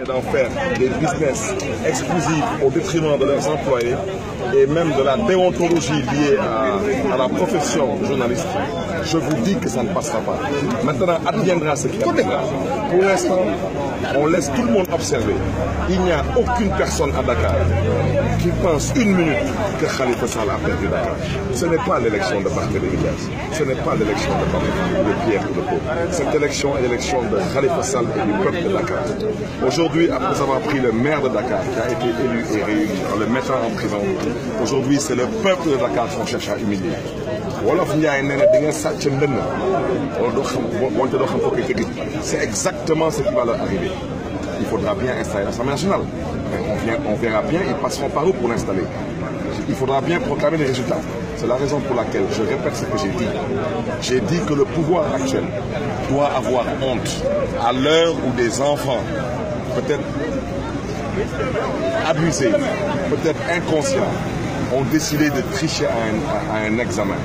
Et d'en faire des business exclusifs au détriment de leurs employés et même de la déontologie liée à la profession de journaliste, je vous dis que ça ne passera pas. Maintenant, adviendra ce qui adviendra. Pour l'instant, on laisse tout le monde observer. Il n'y a aucune personne à Dakar qui pense une minute que Khalifa Sall a perdu Dakar. Ce n'est pas l'élection de Barthélémy Dias. Ce n'est pas l'élection de Pierre ou de Paul. Cette élection est l'élection de Khalifa Sall et du peuple de Dakar. Aujourd'hui, après avoir pris le maire de Dakar, qui a été élu et réélu en le mettant en prison, aujourd'hui, c'est le peuple de Dakar qu'on cherche à humilier. C'est exactement ce qui va leur arriver. Il faudra bien installer l'Assemblée nationale. On verra bien, ils passeront par où pour l'installer. Il faudra bien proclamer les résultats. C'est la raison pour laquelle je répète ce que j'ai dit. J'ai dit que le pouvoir actuel doit avoir honte à l'heure où des enfants, peut-être abusés, peut-être inconscients, ont décidé de tricher à un examen,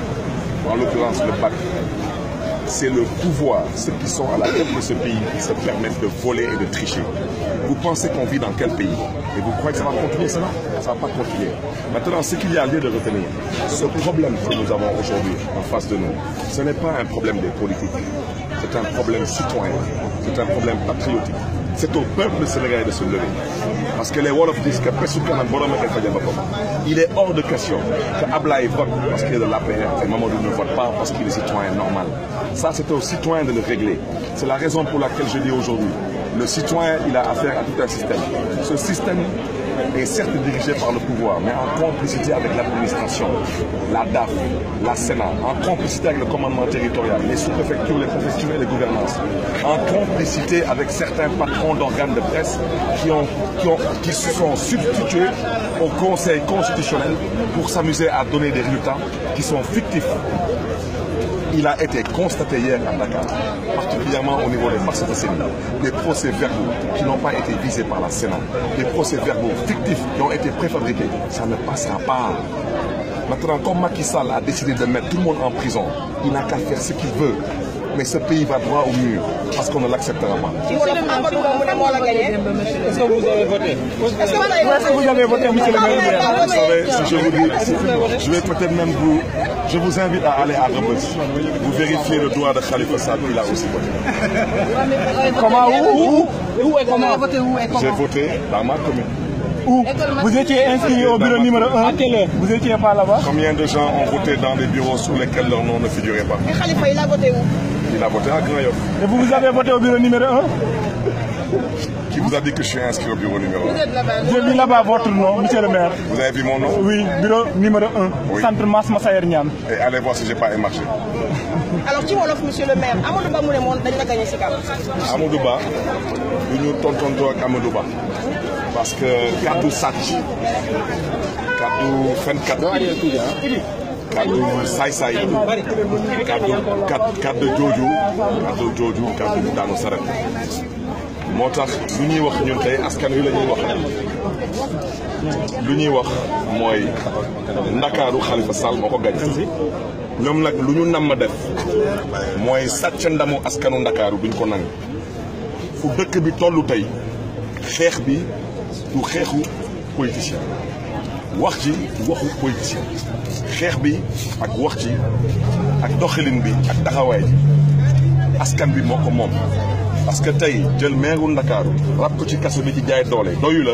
en l'occurrence le bac. C'est le pouvoir, ceux qui sont à la tête de ce pays, qui se permettent de voler et de tricher. Vous pensez qu'on vit dans quel pays? Et vous croyez que ça va continuer cela? Ça ne va pas continuer. Maintenant, ce qu'il y a lieu de retenir, ce problème que nous avons aujourd'hui en face de nous, ce n'est pas un problème des politiques. C'est un problème citoyen. C'est un problème patriotique. C'est au peuple sénégalais de se lever. Parce que les Wolof disent que il est hors de question que Ablaye vote parce qu'il est de l'APR et Mamadou ne vote pas parce qu'il est citoyen normal. Ça, c'est aux citoyens de le régler. C'est la raison pour laquelle je dis aujourd'hui, le citoyen, il a affaire à tout un système. Ce système est certes dirigé par le pouvoir, mais en complicité avec l'administration, la DAF, la Sénat, en complicité avec le commandement territorial, les sous-préfectures, les préfectures et les gouvernances, en complicité avec certains patrons d'organes de presse qui se sont substitués au Conseil constitutionnel pour s'amuser à donner des résultats qui sont fictifs. Il a été constaté hier à Dakar, particulièrement au niveau des Parcelles Assainies, des procès-verbaux qui n'ont pas été visés par la Sénat, des procès-verbaux fictifs qui ont été préfabriqués. Ça ne passera pas. Maintenant, comme Macky Sall a décidé de mettre tout le monde en prison, il n'a qu'à faire ce qu'il veut. Mais ce pays va droit au mur, parce qu'on ne l'acceptera pas. Est-ce que vous avez voté? Est-ce que vous avez voté, monsieur le maire? Vous savez, si je vous dis, je vais peut-être même je vous invite à aller à Rebeuss. Vous vérifiez le droit de Khalifa Sall, il a aussi voté. Comment, où et comment? J'ai voté dans ma commune. Où? Vous étiez inscrit au bureau numéro 1. À quelle heure? Vous étiez pas là-bas? Combien de gens ont voté dans des bureaux sur lesquels leur nom ne figurait pas? Et Khalifa, il a voté où? Il a voté à Grand Yoff. Et vous avez voté au bureau numéro 1? Qui vous a dit que je suis inscrit au bureau numéro 1? J'ai vu là-bas votre nom, monsieur le maire. Vous avez vu mon nom? Oui, bureau numéro 1, oui. Centre Mass Massaer Niane. Et allez voir si je n'ai pas émarché. Alors, tu Wolof, monsieur le maire, Amadou Ba Moulemon, il a gagné ce cas. Amadou Ba, nous tontons avec Amadou Ba. Parce que Kadou Satch, Kadou Fenkat, Kadou Saïsaï, Kadou Jojo, Kadou Dano Saret. moo tax lu ñuy wax ñun tey askan wi la ñuy wax lu ñuy wax mooy Ndakaaru Khalifa Sall moo ko gañ ñoom nag lu ñu namm def mooy sàcc ndamu askanu Ndakaaru duñ ko nangu fu dëkk bi tollu tey xeex bi du xeexu politicien wax ji waxu politicien xeex bi ak wax ji ak doxalin bi ak taxawaay ji askan bi moo ko moom. parce que tey jël meeru Ndakaaru rab ko ci kaso bi ci jaay doole doyu la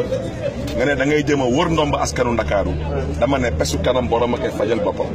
nga ne da ngay jëm a wër ndomb askanu Ndakaaru dama ne pesu kanam borom a koy fajal boppam.